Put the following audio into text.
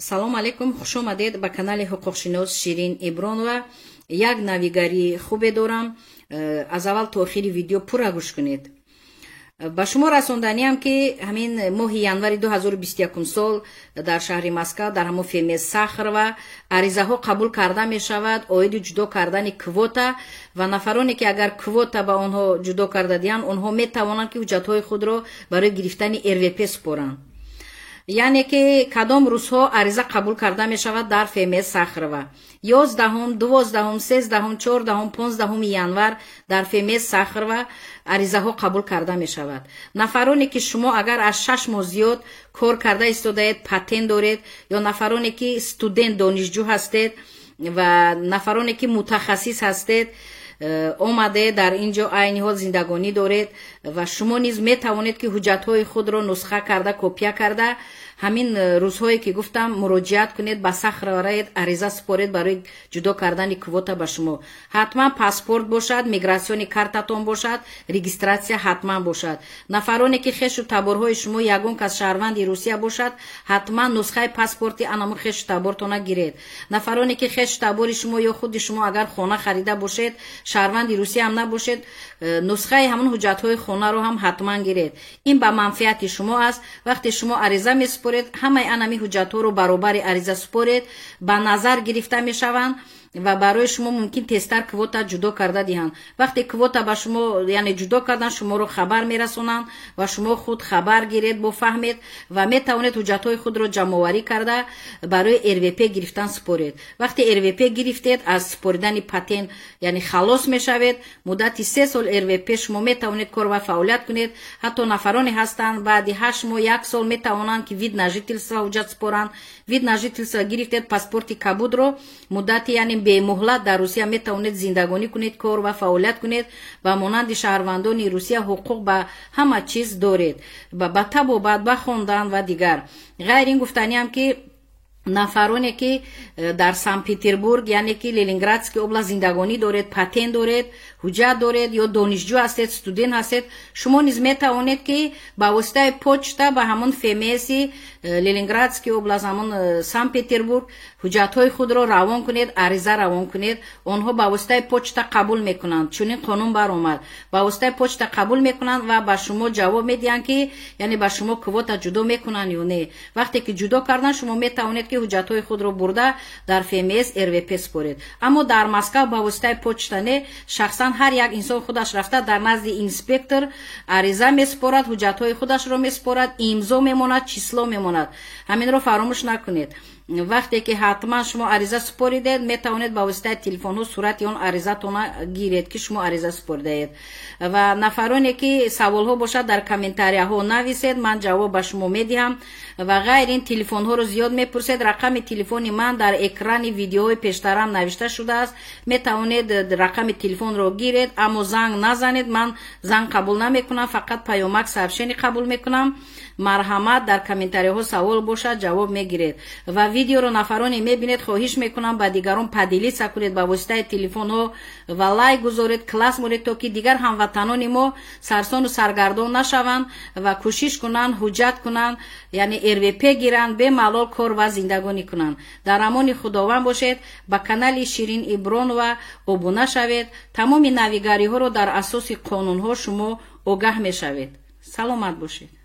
салом алейкум, хуш омадед ба канали ҳуқуқшинос Ширин Ибронова. Як навигари хубе дорам, аз аввал то охири видео пурра гӯш кунед. ба шумо расонданиам ки ҳамин моҳи январи 2021 сол дар шаҳри Москва дар ҳамон фемияи Сахарова аризаҳо қабул карда мешавад оиди ҷудо кардани квота ва нафароне ки агар квота ба онҳо ҷудо карда диҳанд, онҳо метавонанд ки ҳуҷҷатҳои худро барои гирифтани РВП супоранд. яъне ки кадом рӯзҳо ариза қабул карда мешавад дар фемияи Сахарова. 11, 12, 13, 14, 15 январ дар фемияи Сахарова аризаҳо қабул карда мешавад. нафароне ки шумо агар аз 6 моҳ зиёд кор карда истодаед, патент доред, ё нафароне ки студент донишҷӯ ҳастед ва нафароне ки мутахассис ҳастед, омаде дар ин ҷо айни ҳол зиндагонӣ доред ва шумо низ метавонед ки ҳуҷҷатҳои худро нусха карда, копия карда ҳамин рӯзҳое ки гуфтам муроҷиат кунед, ба Сахарова раед, ариза супоред барои ҷудо кардани квота ба шумо. ҳатман паспорт бошад, миграсиони картатон бошад, регистратсия ҳатман бошад. нафароне ки хешу таборҳои шумо ягон кас шаҳрванди Русия бошад, ҳатман нусхаи паспорти анамун хешу табортона гиред. нафароне ки хешу табори шумо ё худи шумо агар хона харида бошед, шаҳрванди Русия ҳам набошед, нусхаи ҳамон ҳуҷҷатҳои хонаро ҳам ҳатман гиред. ин ба манфиати шумо аст. вақте шумо ариза месупоред, ҳамаи анами ҳуҷҷатҳоро баробари ариза супоред, ба назар гирифта мешаванд ва барои шумо мумкин тезтар квота ҷудо карда диҳанд. вақте квота ба шумо яъне ҷудо кардан, шуморо хабар мерасонанд ва шумо худ хабар гиред, бофаҳмед ва метавонед ҳуҷҷатҳои худро ҷамъоварӣ карда барои РВП гирифтан супоред. вақте РВП гирифтед, аз супоридани патент яъне халос мешавед. муддати 3 сол РВП шумо метавонед кор ва фаъолият кунед. ҳатто нафароне ҳастанд баъди 8 моҳ 1 сол метавонанд ки вид на жительство ҳуҷҷат супоранд. вид на жительство гирифтед, паспорти кабудро муддати яъне бемуҳлат дар Русия метавонед зиндагонӣ кунед, кор ва фаъолият кунед ва монанди шаҳрвандони Русия ҳуқуқ ба ҳама чиз доред, ба табобат, ба хондан ва дигар. ғайр ин гуфтаниам ки нафароне ки дар Санкт-Петербург яъне ки Ленинградский област зиндагонӣ доред, патент доред, ҳуҷҷат доред ё донишҷӯ ҳастед, студент ҳастед, шумо низ метавонед ки ба воситаи почта ба ҳамон фемияси Ленинградский област, ҳамон Санкт-Петербург ҳуҷҷатҳои худро равон кунед, ариза равон кунед. онҳо ба воситаи почта қабул мекунанд. чунин қонун баромад. ба воситаи почта қабул мекунанд ва ба шумо ҷавоб медиҳанд ки яъне ба шумо квота ҷудо мекунанд ё не. вақте ки ҷудо кардан, шумо метавонед ки ҳуҷҷатҳои худро бурда дар фемияс РВП супоред. аммо дар Москва ба воситаи почта не, шахсан ҳар як инсон худаш рафта дар назди инспектор ариза месупорад, ҳуҷҷатҳои худашро месупорад, имзо мемонад, число мемонад. ҳаминро фаромӯш накунед. вақте ки ҳатман шумо ариза супоридед, метавонед ба воситаи телефонҳо сурати он аризатона гиред ки шумо ариза супоридаед. ва нафароне ки саволҳо бошад, дар комментарияҳо нависед, ман ҷавоб ба шумо медиҳам. ва ғайр ин телефонҳоро зиёд мепурсед. рақами телефони ман дар экрани видеоҳои пештарам навишта шудааст. метавонед рақами телефонро гиред, аммо занг назанед. ман занг қабул намекунам, фақат паёмак сообщение қабул мекунам. марҳамат, дар комментарияҳо савол бошад, ҷавоб мегиред. ва видеоро нафароне мебинед, хоҳиш мекунам ба дигарон падилиса кунед ба воситаи телефонҳо ва лайк гузоред, класс муред, то ки дигар ҳамватанони мо сарсону саргардон нашаванд ва кӯшиш кунанд, ҳуҷҷат кунанд, яъне РВП гиранд, бемалол кор ва зиндагонӣ кунанд. дар амони худованд бошед. ба канали Ширин Ибронова обуна шавед. тамоми навигариҳоро дар асоси қонунҳо шумо огаҳ мешавед. саломат бошед.